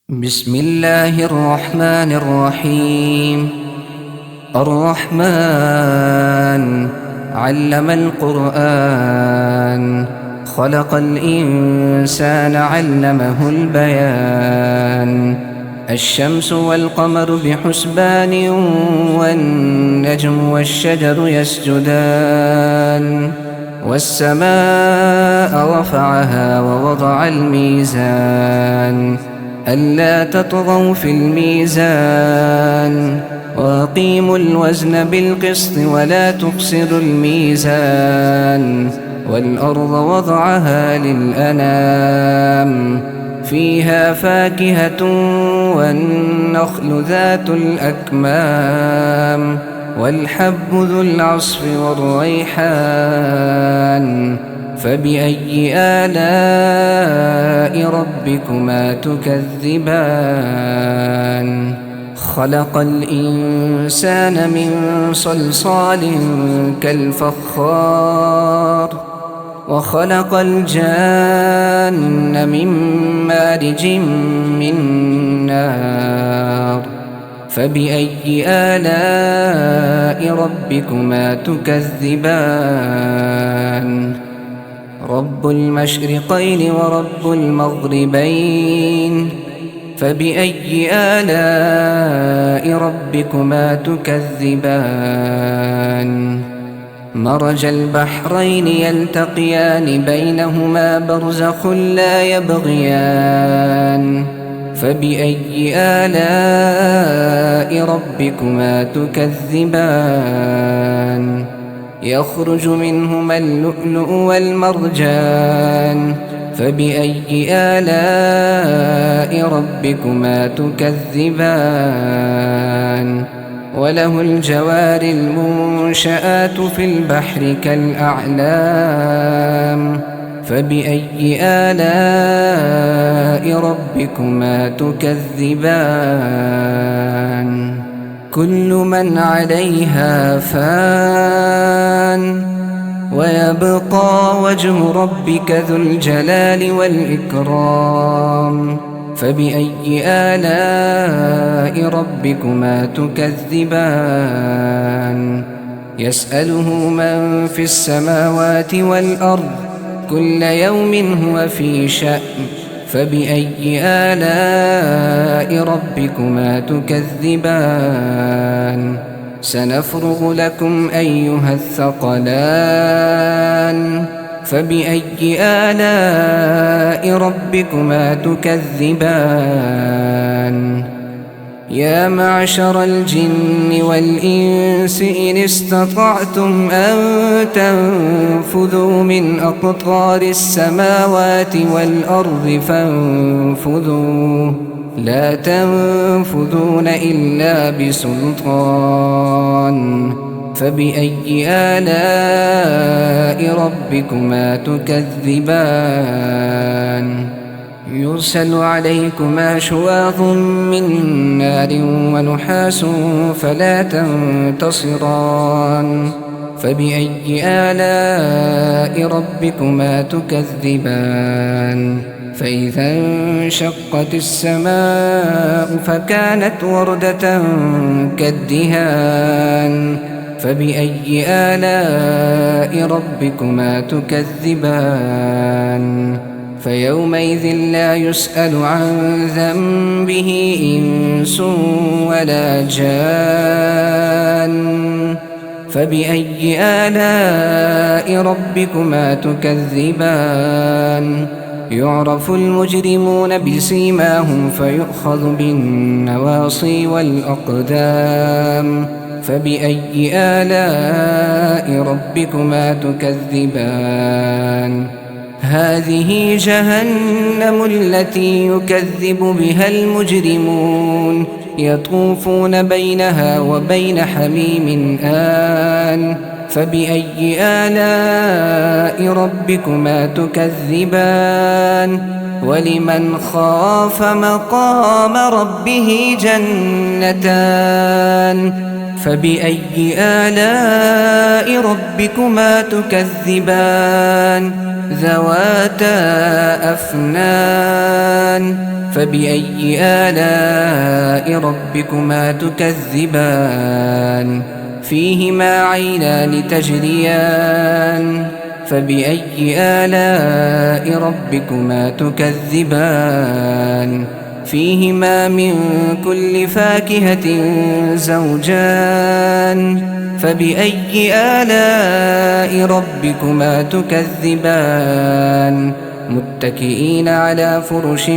بسم الله الرحمن الرحيم. الرحمن علم القرآن، خلق الإنسان علمه البيان. الشمس والقمر بحسبان، والنجم والشجر يسجدان. والسماء رفعها ووضع الميزان، ألا تطغوا في الميزان، وأقيموا الوزن بالقسط ولا تخسروا الميزان. والأرض وضعها للأنام، فيها فاكهة والنخل ذات الأكمام، والحب ذو العصف والريحان. فبأي آلاء ربكما تكذبان؟ خلق الإنسان من صلصال كالفخار، وخلق الجان من مارج من نار. فبأي آلاء ربكما تكذبان؟ رب المشرقين ورب المغربين، فبأي آلاء ربكما تكذبان؟ مرج البحرين يلتقيان، بينهما برزخ لا يبغيان. فبأي آلاء ربكما تكذبان؟ يخرج منهما اللؤلؤ والمرجان، فبأي آلاء ربكما تكذبان؟ وله الجوار المنشآت في البحر كالأعلام، فبأي آلاء ربكما تكذبان؟ كل من عليها فان، ويبقى وجه ربك ذو الجلال والإكرام. فبأي آلاء ربكما تكذبان؟ يسأله من في السماوات والأرض، كل يوم هو في شأن. فبأي آلاء ربكما تكذبان؟ سنفرغ لكم أيها الثقلان. فبأي آلاء ربكما تكذبان؟ يا معشر الجن والإنس إن استطعتم أن تنفذوا من أقطار السماوات والأرض فانفذوا، لا تنفذون إلا بسلطان. فبأي آلاء ربكما تكذبان؟ يرسل عليكما شواظ من نار ونحاس فلا تنتصران. فبأي آلاء ربكما تكذبان؟ فإذا انشقت السماء فكانت وردة كالدهان. فبأي آلاء ربكما تكذبان؟ فيومئذ لا يسأل عن ذنبه إنس ولا جان. فبأي آلاء ربكما تكذبان؟ يعرف المجرمون بسيماهم فيؤخذ بالنواصي والأقدام. فبأي آلاء ربكما تكذبان؟ هذه جهنم التي يكذب بها المجرمون، يطوفون بينها وبين حميم آن. فبأي آلاء ربكما تكذبان؟ ولمن خاف مقام ربه جنتان. فبأي آلاء ربكما تكذبان؟ ذواتا أفنان. فبأي آلاء ربكما تكذبان فيهما عينان تجريان فبأي آلاء ربكما تكذبان فيهما من كل فاكهة زوجان فبأي آلاء ربكما تكذبان متكئين على فرش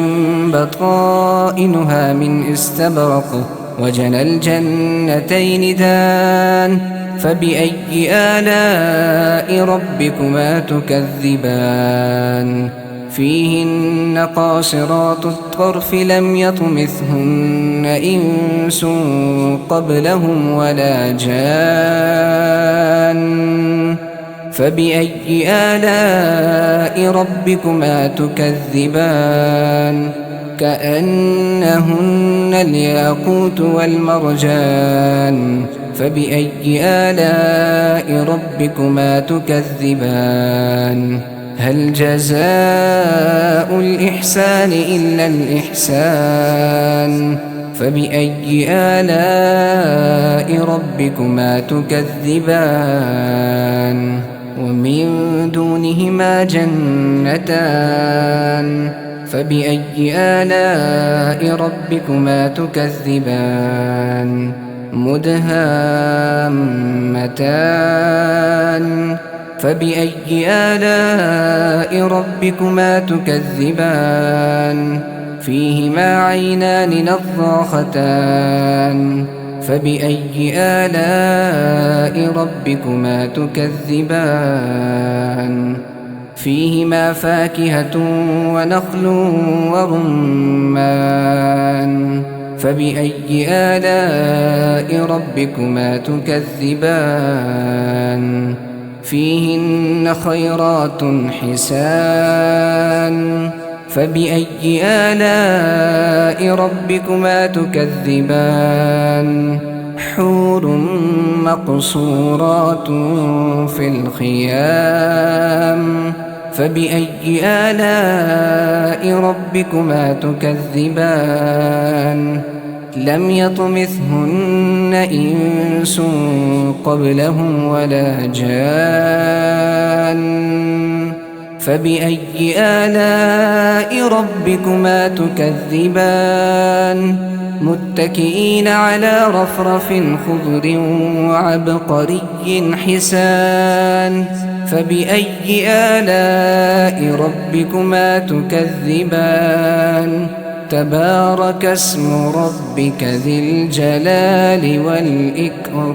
بطائنها من استبرق وجنى الجنتين دان فبأي آلاء ربكما تكذبان فيهن قاصرات الطرف لم يطمثهن إنس قبلهم ولا جان فبأي آلاء ربكما تكذبان كأنهن الياقوت والمرجان فبأي آلاء ربكما تكذبان هل جزاء الإحسان إلا الإحسان فبأي آلاء ربكما تكذبان ومن دونهما جنتان فبأي آلاء ربكما تكذبان مدهامتان فبأي آلاء ربكما تكذبان فيهما عينان نضاختان فبأي آلاء ربكما تكذبان فيهما فاكهة ونخل ورمان فبأي آلاء ربكما تكذبان فيهن خيرات حسان فبأي آلاء ربكما تكذبان حور مقصورات في الخيام فبأي آلاء ربكما تكذبان لم يطمثهن إنس قبلهم ولا جان فبأي آلاء ربكما تكذبان متكئين على رفرف خضر وعبقري حسان فبأي آلاء ربكما تكذبان تبارك اسم ربك ذي الجلال والإكرام